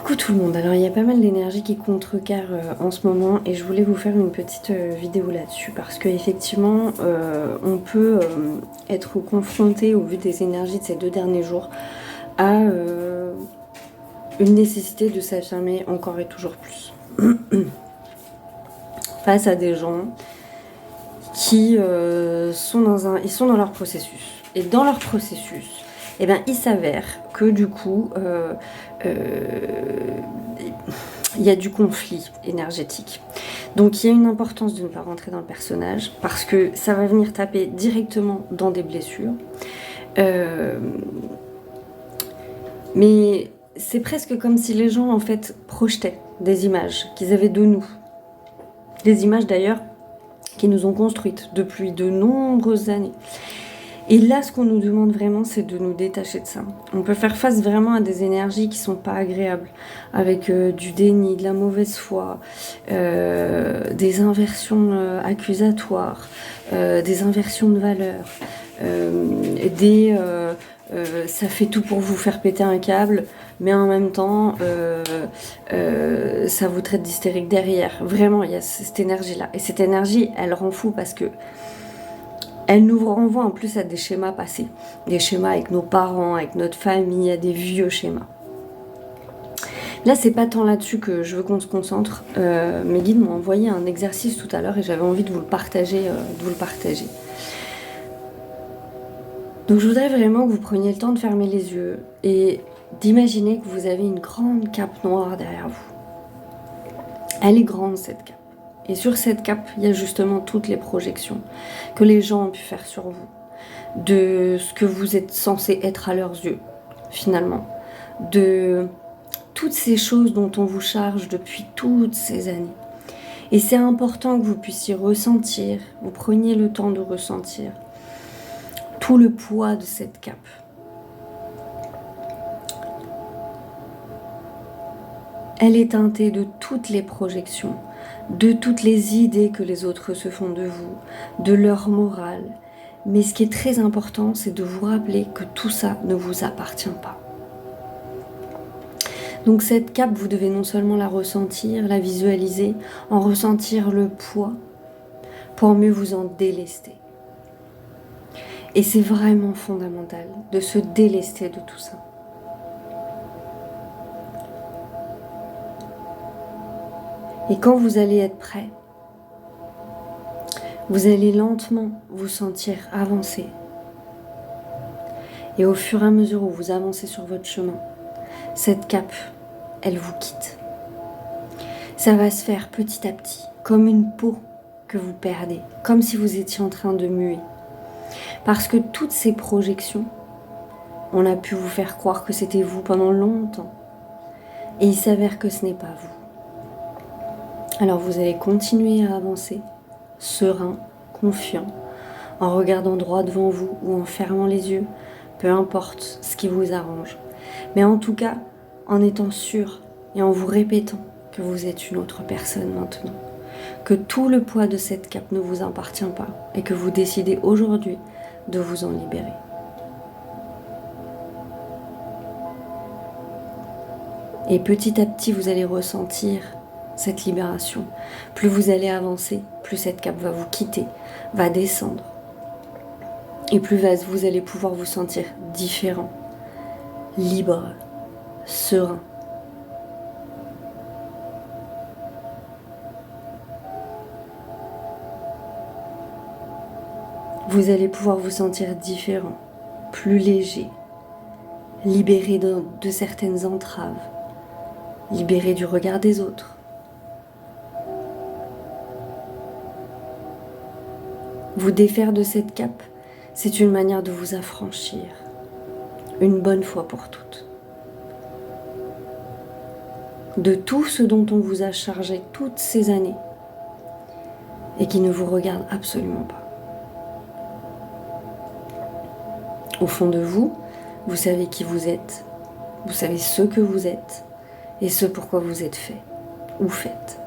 Coucou tout le monde, alors il y a pas mal d'énergie qui contrecarre en ce moment et je voulais vous faire une petite vidéo là-dessus parce que effectivement on peut être confronté au vu des énergies de ces 2 derniers jours à une nécessité de s'affirmer encore et toujours plus face à des gens qui ils sont dans leur processus et dans leur processus eh ben, il s'avère que du coup il y a du conflit énergétique. Donc il y a une importance de ne pas rentrer dans le personnage parce que ça va venir taper directement dans des blessures. Mais c'est presque comme si les gens en fait projetaient des images qu'ils avaient de nous. Des images d'ailleurs qui nous ont construites depuis de nombreuses années. Et là, ce qu'on nous demande vraiment, c'est de nous détacher de ça. On peut faire face vraiment à des énergies qui sont pas agréables, avec du déni, de la mauvaise foi, des inversions accusatoires, des inversions de valeurs, ça fait tout pour vous faire péter un câble, mais en même temps, ça vous traite d'hystérique derrière. Vraiment, il y a cette énergie-là. Et cette énergie, elle rend fou parce que elle nous renvoie en plus à des schémas passés, des schémas avec nos parents, avec notre famille, à des vieux schémas. Là, c'est pas tant là-dessus que je veux qu'on se concentre. Mes guides m'ont envoyé un exercice tout à l'heure et j'avais envie de vous le partager, Donc, je voudrais vraiment que vous preniez le temps de fermer les yeux et d'imaginer que vous avez une grande cape noire derrière vous. Elle est grande cette cape. Et sur cette cape, il y a justement toutes les projections que les gens ont pu faire sur vous, de ce que vous êtes censé être à leurs yeux, finalement, de toutes ces choses dont on vous charge depuis toutes ces années. Et c'est important que vous puissiez ressentir, vous preniez le temps de ressentir tout le poids de cette cape. Elle est teintée de toutes les projections, de toutes les idées que les autres se font de vous, de leur morale. Mais ce qui est très important, c'est de vous rappeler que tout ça ne vous appartient pas. Donc cette cape, vous devez non seulement la ressentir, la visualiser, en ressentir le poids, pour mieux vous en délester. Et c'est vraiment fondamental de se délester de tout ça. Et quand vous allez être prêt, vous allez lentement vous sentir avancer. Et au fur et à mesure où vous avancez sur votre chemin, cette cape, elle vous quitte. Ça va se faire petit à petit, comme une peau que vous perdez, comme si vous étiez en train de muer. Parce que toutes ces projections, on a pu vous faire croire que c'était vous pendant longtemps. Et il s'avère que ce n'est pas vous. Alors vous allez continuer à avancer, serein, confiant, en regardant droit devant vous ou en fermant les yeux, peu importe ce qui vous arrange. Mais en tout cas, en étant sûr et en vous répétant que vous êtes une autre personne maintenant, que tout le poids de cette cape ne vous appartient pas et que vous décidez aujourd'hui de vous en libérer. Et petit à petit, vous allez ressentir cette libération. Plus vous allez avancer, plus cette cape va vous quitter, va descendre. Et plus vous allez pouvoir vous sentir différent, libre, serein. Vous allez pouvoir vous sentir différent, plus léger, libéré de certaines entraves, libéré du regard des autres. Vous défaire de cette cape, c'est une manière de vous affranchir, une bonne fois pour toutes. De tout ce dont on vous a chargé toutes ces années et qui ne vous regarde absolument pas. Au fond de vous, vous savez qui vous êtes, vous savez ce que vous êtes et ce pourquoi vous êtes fait ou faites.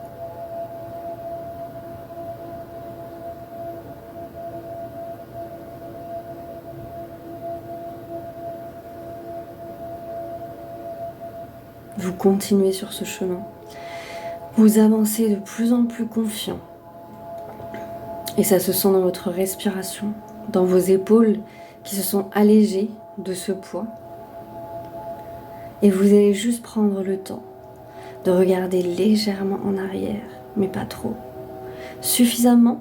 Vous continuez sur ce chemin. Vous avancez de plus en plus confiant. Et ça se sent dans votre respiration, dans vos épaules qui se sont allégées de ce poids. Et vous allez juste prendre le temps de regarder légèrement en arrière, mais pas trop. Suffisamment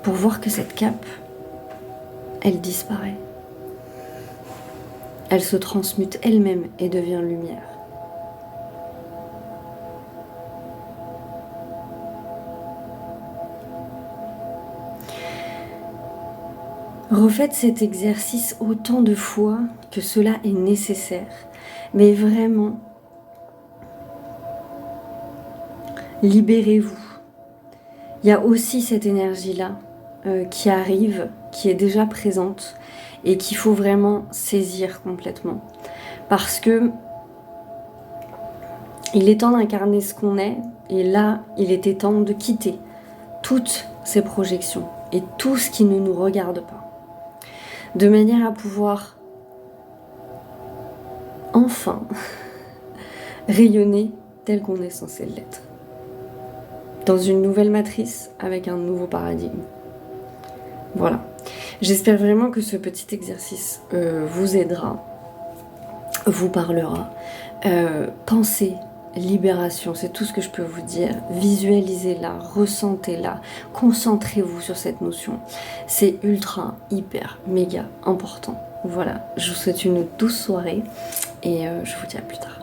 pour voir que cette cape, elle disparaît. Elle se transmute elle-même et devient lumière. Refaites cet exercice autant de fois que cela est nécessaire. Mais vraiment, libérez-vous. Il y a aussi cette énergie-là qui arrive, qui est déjà présente et qu'il faut vraiment saisir complètement. Parce que il est temps d'incarner ce qu'on est et là, il était temps de quitter toutes ces projections et tout ce qui ne nous regarde pas. De manière à pouvoir enfin rayonner tel qu'on est censé l'être. Dans une nouvelle matrice avec un nouveau paradigme. Voilà. J'espère vraiment que ce petit exercice vous aidera, vous parlera. Pensez libération, c'est tout ce que je peux vous dire. Visualisez-la, ressentez-la, concentrez-vous sur cette notion. C'est ultra, hyper, méga important. Voilà, je vous souhaite une douce soirée et je vous dis à plus tard.